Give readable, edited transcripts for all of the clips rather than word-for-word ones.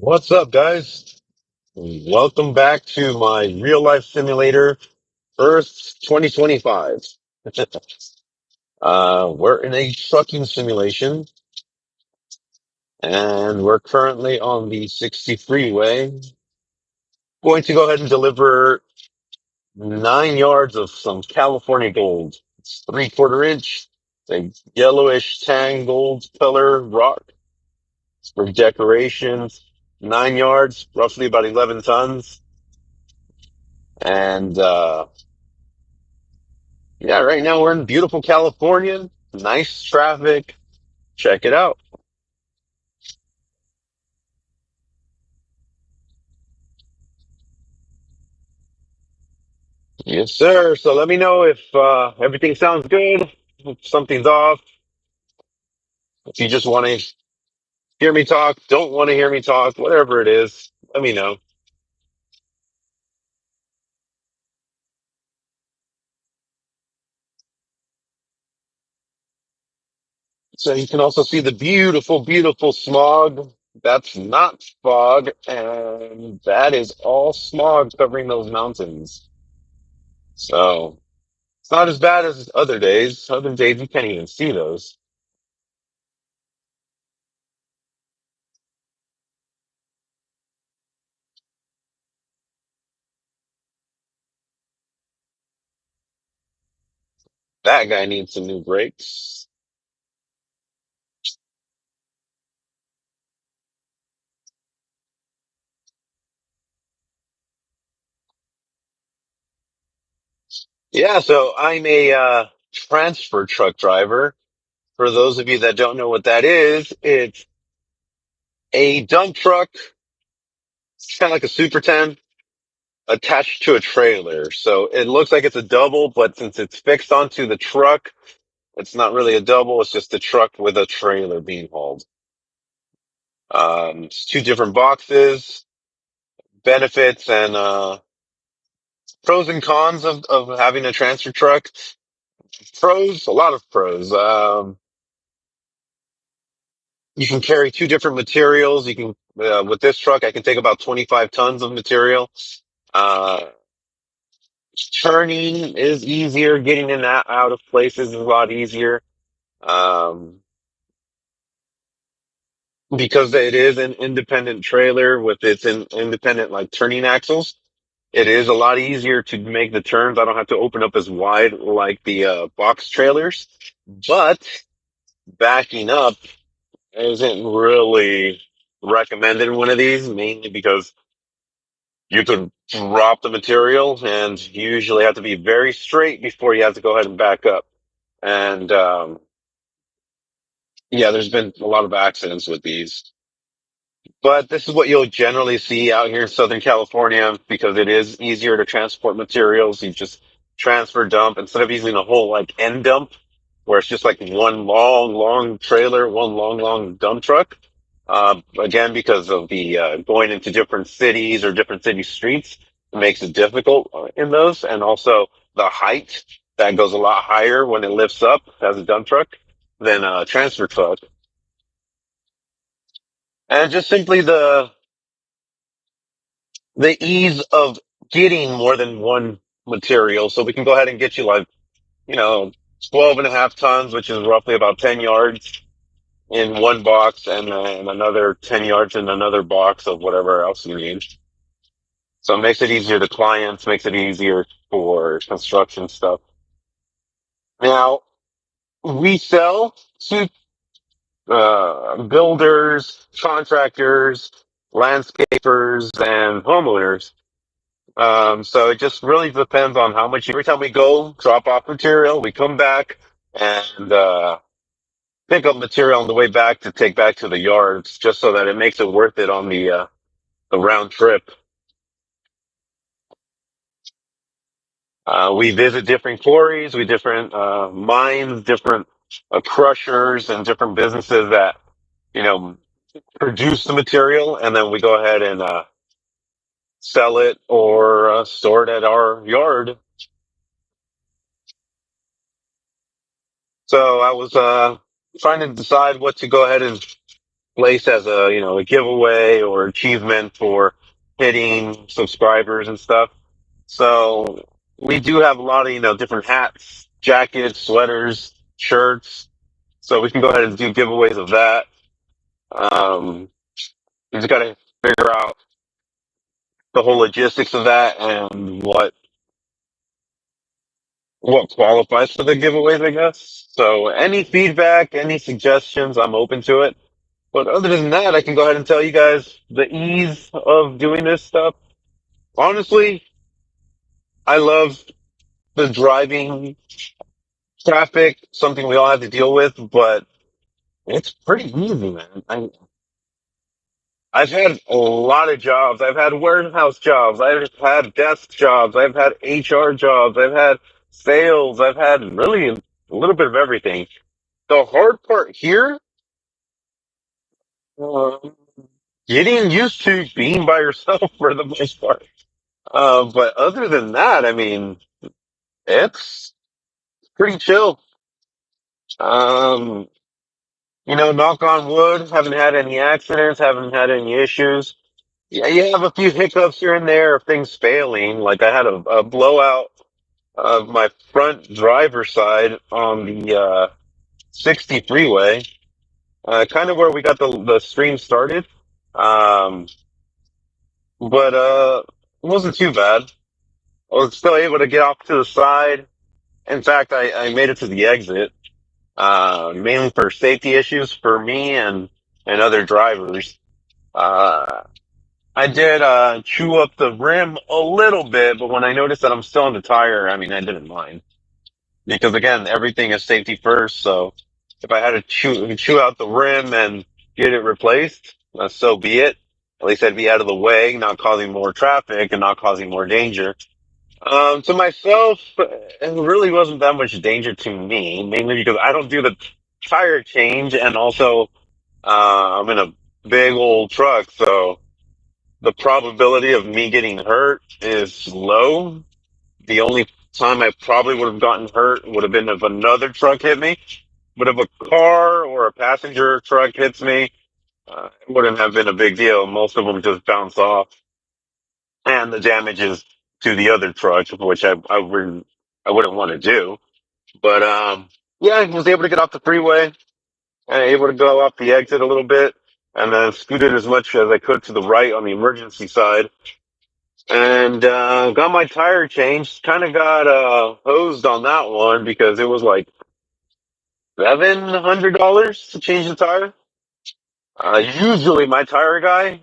What's up, guys? Welcome back to my real life simulator, Earth 2025. We're in a trucking simulation, and we're currently on the 60 freeway. Going to go ahead and deliver 9 yards of some California gold. It's 3/4 inch. It's a yellowish tan gold color rock. It's for decorations. 9 yards, roughly about 11 tons. And, yeah, right now we're in beautiful California. Nice traffic. Check it out. Yes, sir. So let me know if everything sounds good, if something's off, if you just want to hear me talk, don't want to hear me talk, whatever it is, let me know. So you can also see the beautiful, beautiful smog. That's not fog, and that is all smog covering those mountains. So it's not as bad as other days. Other days you can't even see those. That guy needs some new brakes. Yeah, so I'm a transfer truck driver. For those of you that don't know what that is, it's a dump truck. It's kind of like a Super 10 attached to a trailer. So it looks like it's a double, but since it's fixed onto the truck, it's not really a double. It's just a truck with a trailer being hauled. It's two different boxes, benefits and pros and cons of having a transfer truck. Pros, a lot of pros. You can carry two different materials. You can, with this truck, I can take about 25 tons of material. Uh, Turning is easier. Getting in and out of places is a lot easier. Um, because it is an independent trailer with its independent like turning axles. It is a lot easier to make the turns. I don't have to open up as wide like the box trailers, but backing up isn't really recommended in one of these, mainly because you could drop the material and you usually have to be very straight before you have to go ahead and back up. And yeah, there's been a lot of accidents with these. But this is what you'll generally see out here in Southern California because it is easier to transport materials. You just transfer dump instead of using a whole like end dump where it's just like one long, long trailer, one long, long dump truck. Again, because of the going into different cities or different city streets, it makes it difficult in those. And also the height that goes a lot higher when it lifts up as a dump truck than a transfer truck. And just simply the ease of getting more than one material. So we can go ahead and get you like, you know, 12.5 tons, which is roughly about 10 yards in one box and another 10 yards in another box of whatever else you need. So it makes it easier to clients, makes it easier for construction stuff. Now, we sell to builders, contractors, landscapers, and homeowners. So it just really depends on how much. Every time we go drop off material, we come back and pick up material on the way back to take back to the yards, just so that it makes it worth it on the round trip. We visit different quarries, we different mines, different crushers, and different businesses that you know produce the material, and then we go ahead and sell it or store it at our yard. So I was trying to decide what to go ahead and placed as a, a giveaway or achievement for hitting subscribers and stuff. So we do have a lot of, different hats, jackets, sweaters, shirts. So we can go ahead and do giveaways of that. We just got to figure out the whole logistics of that and what qualifies for the giveaways, I guess. So any feedback, any suggestions, I'm open to it. But other than that, I can go ahead and tell you guys the ease of doing this stuff. Honestly, I love the driving traffic, something we all have to deal with, but it's pretty easy, man. I've had a lot of jobs. I've had warehouse jobs. I've had desk jobs. I've had HR jobs. I've had sales. I've had really a little bit of everything. The hard part here, uh, getting used to being by yourself for the most part. But other than that, I mean, it's pretty chill. Um, knock on wood, haven't had any accidents, haven't had any issues. Yeah, you have a few hiccups here and there of things failing. Like I had a blowout of my front driver's side on the 60 freeway, kind of where we got the stream started. Um, but it wasn't too bad. I was still able to get off to the side. In fact, I made it to the exit, mainly for safety issues for me and other drivers. Uh, I did chew up the rim a little bit, but when I noticed that I'm still on the tire, I mean, I didn't mind because again, everything is safety first. So if I had to chew out the rim and get it replaced, so be it. At least I'd be out of the way, not causing more traffic and not causing more danger. To myself, it really wasn't that much danger to me, mainly because I don't do the tire change, and also I'm in a big old truck, so the probability of me getting hurt is low. The only time I probably would have gotten hurt would have been if another truck hit me. But if a car or a passenger truck hits me, it wouldn't have been a big deal. Most of them just bounce off, and the damages to the other truck, which I wouldn't want to do. But yeah, I was able to get off the freeway and able to go off the exit a little bit, and then scooted as much as I could to the right on the emergency side and got my tire changed. Kind of got hosed on that one because it was like $700 to change the tire. Usually, my tire guy,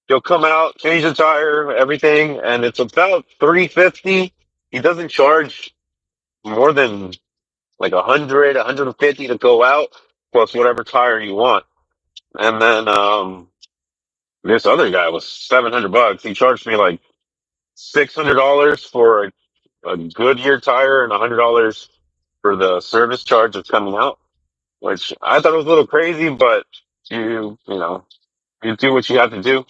he'll come out, change the tire, everything, and it's about 350. He doesn't charge more than like 100, 150 to go out, plus whatever tire you want. And then this other guy was $700. He charged me like $600 for a Goodyear tire and $100 for the service charge that's coming out, which I thought was a little crazy, but you do what you have to do.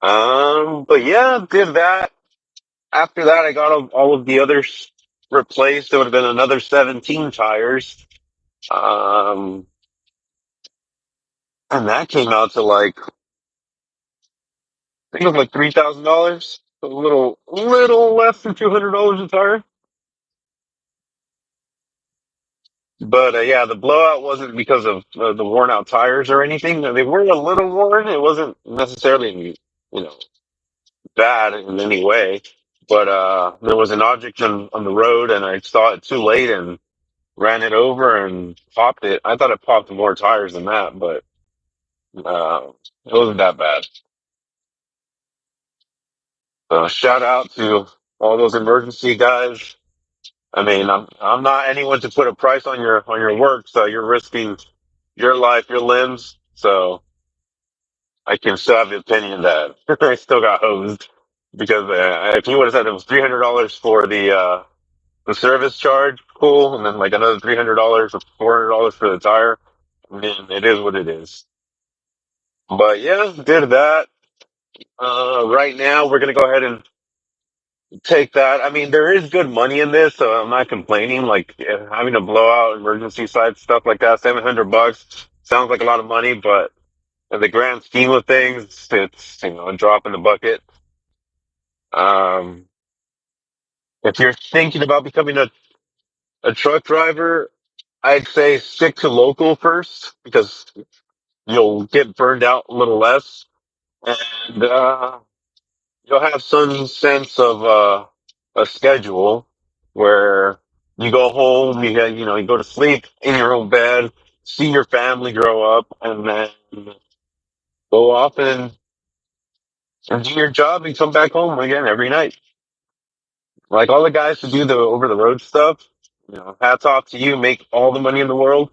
But yeah, did that. After that, I got all of the others replaced. It would have been another 17 tires. Um, and that came out to like, I think it was like $3,000. A little less than $200 a tire. But yeah, the blowout wasn't because of the worn out tires or anything. They were a little worn. It wasn't necessarily, bad in any way. But there was an object on the road, and I saw it too late and ran it over and popped it. I thought it popped more tires than that, but it wasn't that bad. So shout out to all those emergency guys. I mean, I'm not anyone to put a price on your work, so you're risking your life, your limbs. So I can still have the opinion that I still got hosed because if you would have said it was $300 for the service charge, cool, and then like another $300 or $400 for the tire, I mean, it is what it is. But yeah, did that. Right now, we're gonna go ahead and take that. I mean, there is good money in this, so I'm not complaining. Like having a blowout emergency side stuff like that, $700 sounds like a lot of money, but in the grand scheme of things, it's a drop in the bucket. Um, if you're thinking about becoming a truck driver, I'd say stick to local first because you'll get burned out a little less, and you'll have some sense of a schedule where you go home, you go to sleep in your own bed, see your family grow up, and then go off and do your job and come back home again every night. Like all the guys who do the over the road stuff, hats off to you. Make all the money in the world.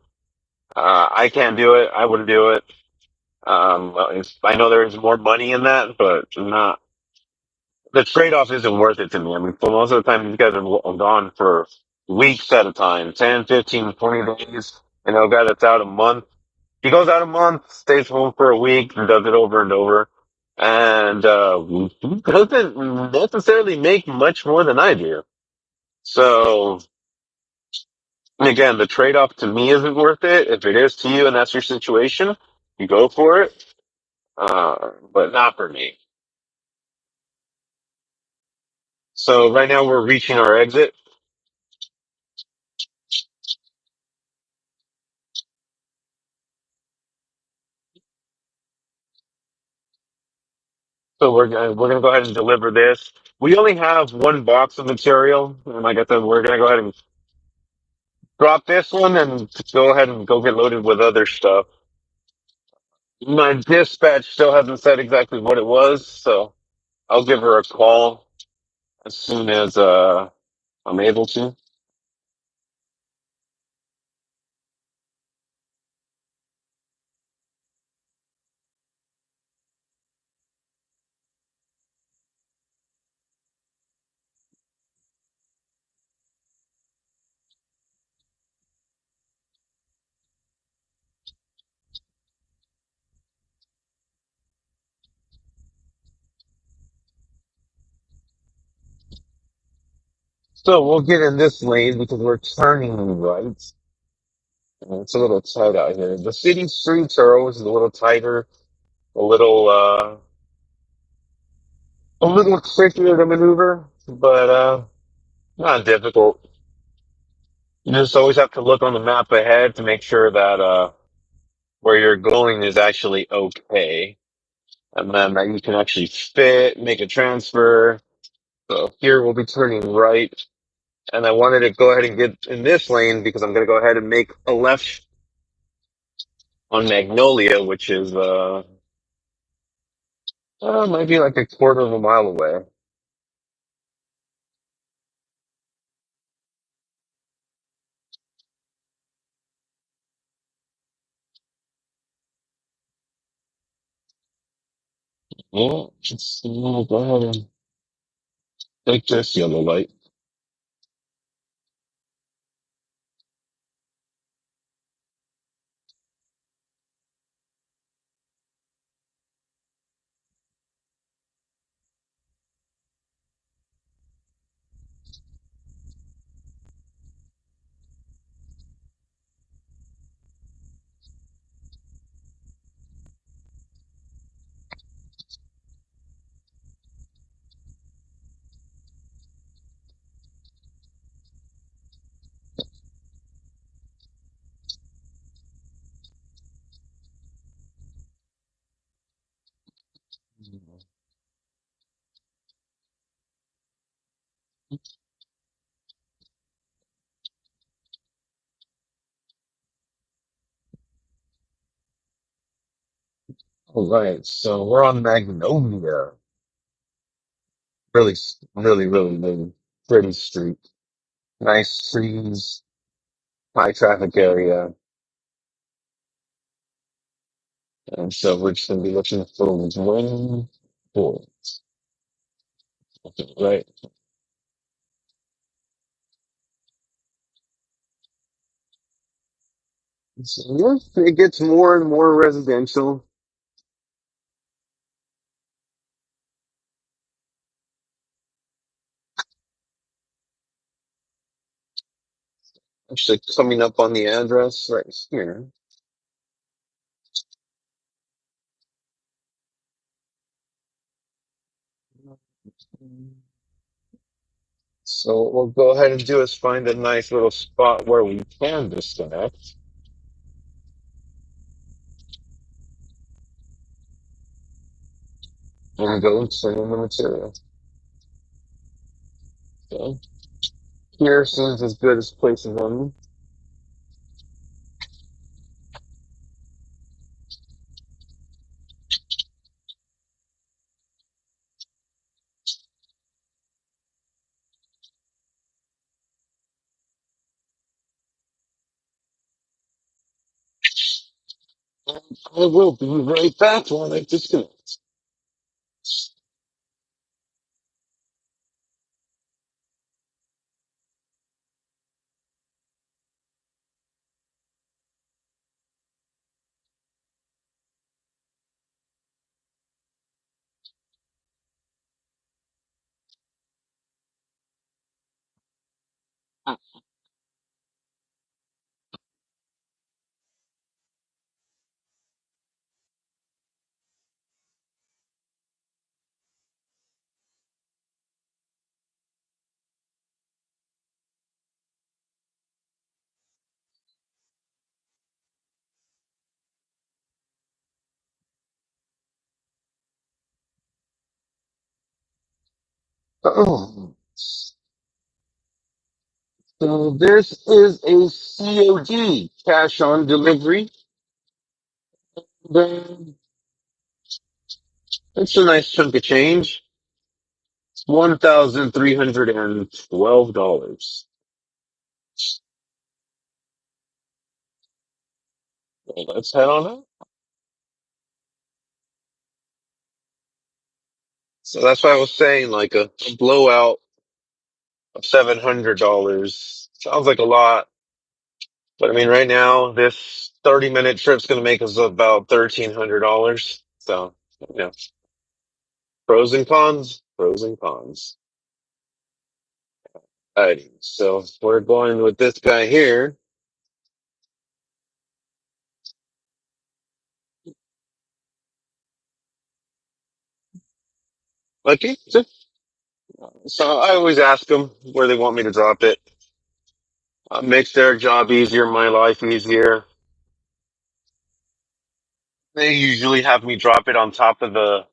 I can't do it. I wouldn't do it. I know there's more money in that, but not the trade off isn't worth it to me. I mean, for most of the time, these guys are gone for weeks at a time, 10, 15, 20 days. A guy that's out a month, he goes out a month, stays home for a week, and does it over and over. And doesn't necessarily make much more than I do. So, again, the trade off to me isn't worth it. If it is to you and that's your situation, you go for it. But not for me. So, right now, we're reaching our exit. So we're gonna go ahead and deliver this. We only have one box of material, and like I said, we're gonna go ahead and drop this one and go ahead and go get loaded with other stuff. My dispatch still hasn't said exactly what it was, so I'll give her a call as soon as I'm able to. So we'll get in this lane because we're turning right. It's a little tight out here. The city streets are always a little tighter, a little uh, a little trickier to maneuver, but not difficult. You just always have to look on the map ahead to make sure that where you're going is actually okay, and then that you can actually fit, make a transfer. So here we'll be turning right, and I wanted to go ahead and get in this lane because I'm going to go ahead and make a left on Magnolia, which is might be like a quarter of a mile away. Yeah, we'll go ahead and take this yellow light. All right, so we're on Magnolia. Really, really, really, really pretty street. Nice trees, high traffic area. And so we're just going to be looking for one point, right? So yeah, it gets more and more residential. Actually, coming up on the address right here. So what we'll go ahead and do is find a nice little spot where we can disconnect and go and turn in the material. So here seems as good as places on. I will be right back when I disconnect. Oh, so this is a COD, cash on delivery. Then it's a nice chunk of change. It's $1,312. Well, let's head on up. So that's why I was saying, like a blowout of $700 sounds like a lot, but I mean, right now this 30-minute trip's going to make us about $1,300. So, you know, pros and cons, pros and cons. Alrighty, so we're going with this guy here. Okay, so I always ask them where they want me to drop it. Makes their job easier, my life easier. They usually have me drop it on top of the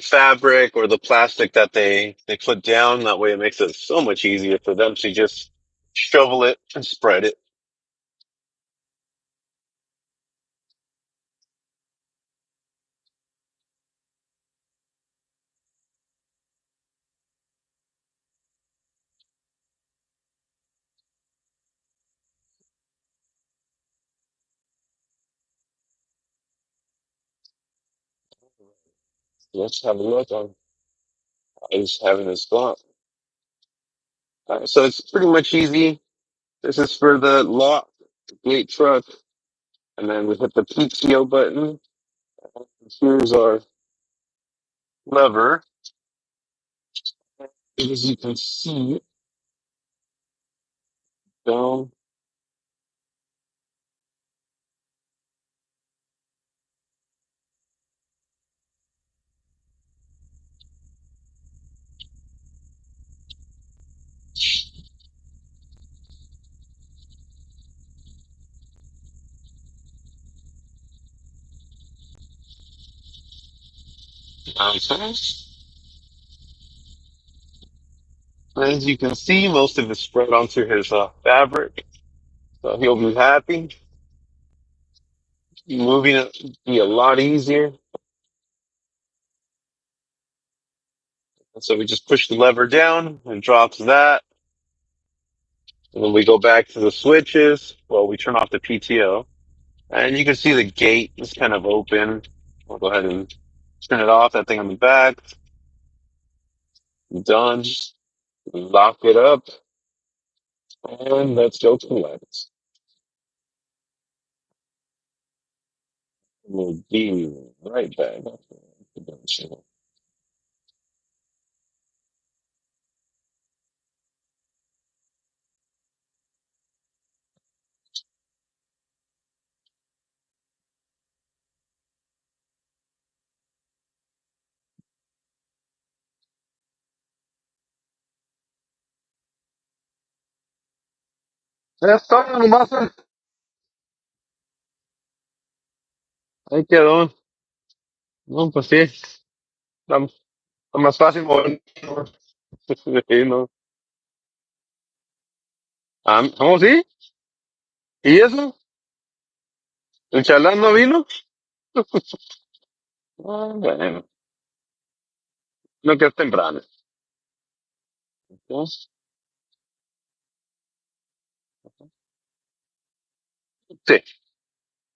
fabric or the plastic that they put down. That way, it makes it so much easier for them to just shovel it and spread it. Let's have a look on. I just having this thought. So it's pretty much easy. This is for the lock gate truck, and then we hit the PTO button. Here's our lever. As you can see, down. Okay. As you can see, most of it's spread onto his fabric, so he'll be happy. Moving it be a lot easier. And so we just push the lever down and drops that. And then we go back to the switches. Well, we turn off the PTO. And you can see the gate is kind of open. I'll go ahead and turn it off, that thing on the back. Done. Lock it up. And let's go collect. We'll be right back. Es todo nomás. Ahí quedó. No, pues sí. Está, está más fácil mover. Sí, no. Ah, ¿cómo sí? ¿Y eso? ¿El chalán no vino? Ah, bueno, no que es temprano. ¿No? Sí.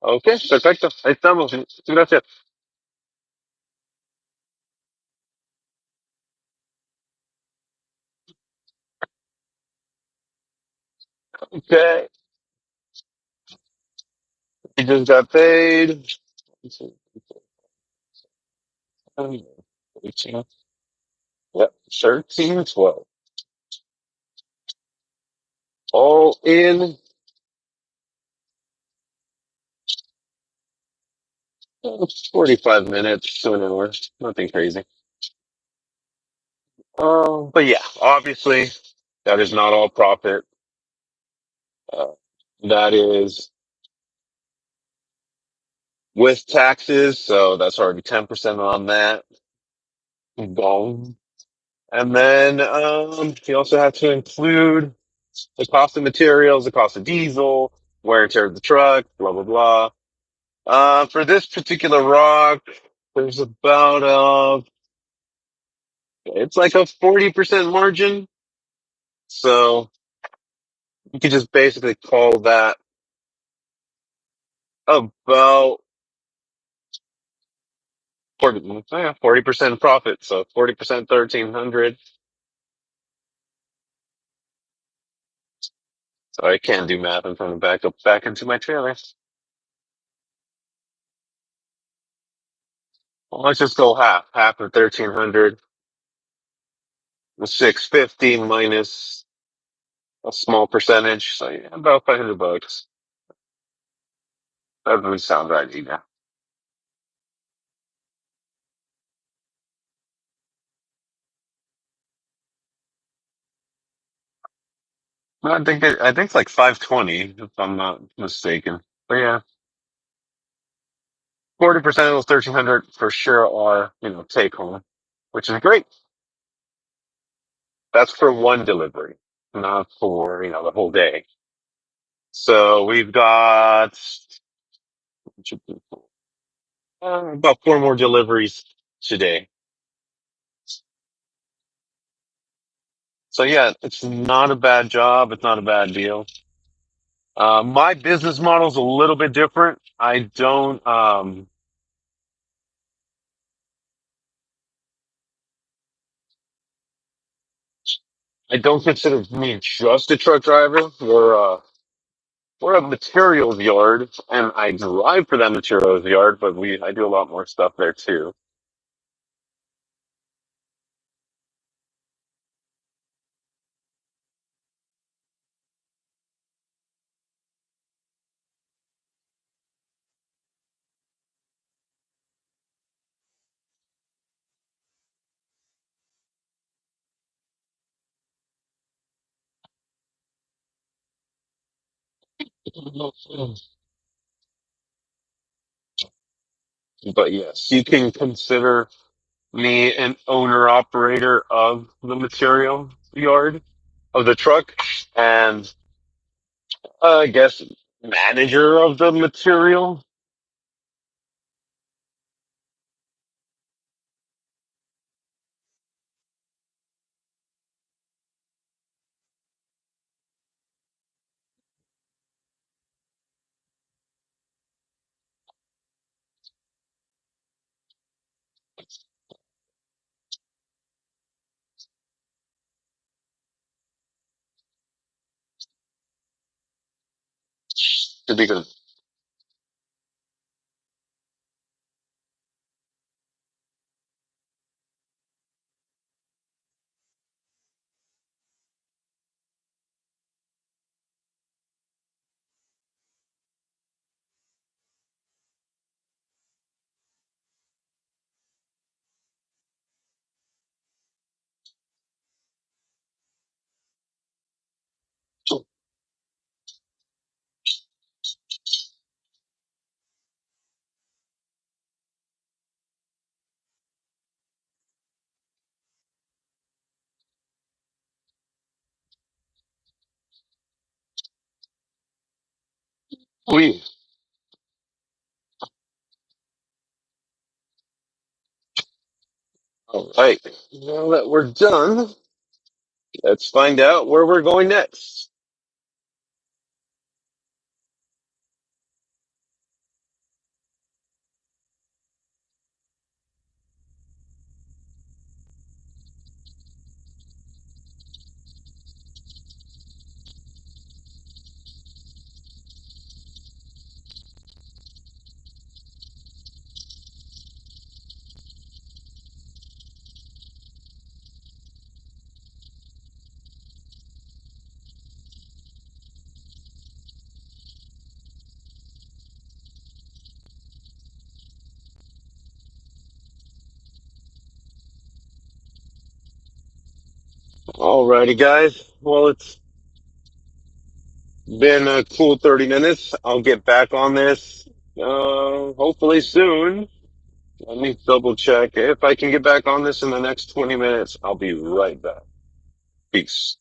Ok, perfecto. Ahí estamos. Gracias. Okay. He just got paid. Yep, 1312. All in 45 minutes to an hour. Nothing crazy. But yeah, obviously, that is not all profit. Uh, that is with taxes, so that's already 10% on that. Boom. And then you also have to include the cost of materials, the cost of diesel, wear and tear of the truck, blah blah blah. For this particular rock, there's about it's like a 40% margin. So you could just basically call that about 40% profit. So 40%, 1300. So I can't do math. I'm trying to back up back into my trailer. Well, let's just go half. Half of 1300 was 650 minus a small percentage. So yeah, about $500. That doesn't sound right either. No, I think it's like 520 if I'm not mistaken. But yeah, 40% of those 1300 for sure are, take home, which is great. That's for one delivery, not for, the whole day. So we've got about four more deliveries today. So yeah, it's not a bad job. It's not a bad deal. My business model is a little bit different. I don't consider me just a truck driver. We're a materials yard, and I drive for that materials yard, but I do a lot more stuff there too. But yes, you can consider me an owner operator of the material yard of the truck, and I guess manager of the material. To be good. We all right. Now that we're done, let's find out where we're going next. Alrighty, guys. Well, it's been a cool 30 minutes. I'll get back on this, hopefully soon. Let me double check. If I can get back on this in the next 20 minutes, I'll be right back. Peace.